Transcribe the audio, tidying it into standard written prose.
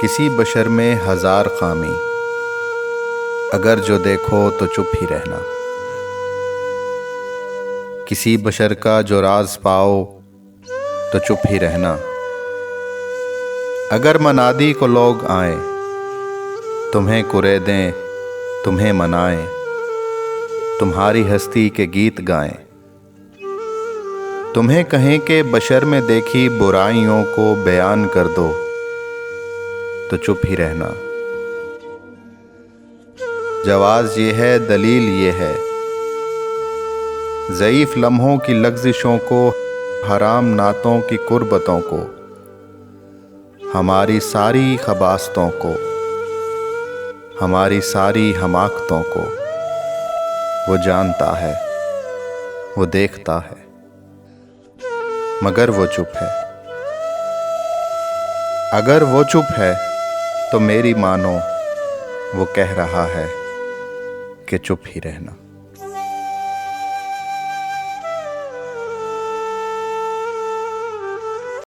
کسی بشر میں ہزار خامی، اگر جو دیکھو تو چپ ہی رہنا۔ کسی بشر کا جو راز پاؤ تو چپ ہی رہنا۔ اگر منادی کو لوگ آئیں، تمہیں کریدیں، تمہیں منائیں، تمہاری ہستی کے گیت گائیں، تمہیں کہیں کہ بشر میں دیکھی برائیوں کو بیان کر دو تو چپ ہی رہنا۔ جواز یہ ہے، دلیل یہ ہے، ضعیف لمحوں کی لغزشوں کو، حرام نعتوں کی قربتوں کو، ہماری ساری خباثتوں کو، ہماری ساری حماقتوں کو وہ جانتا ہے، وہ دیکھتا ہے، مگر وہ چپ ہے۔ اگر وہ چپ ہے تو میری مانو، وہ کہہ رہا ہے کہ چپ ہی رہنا۔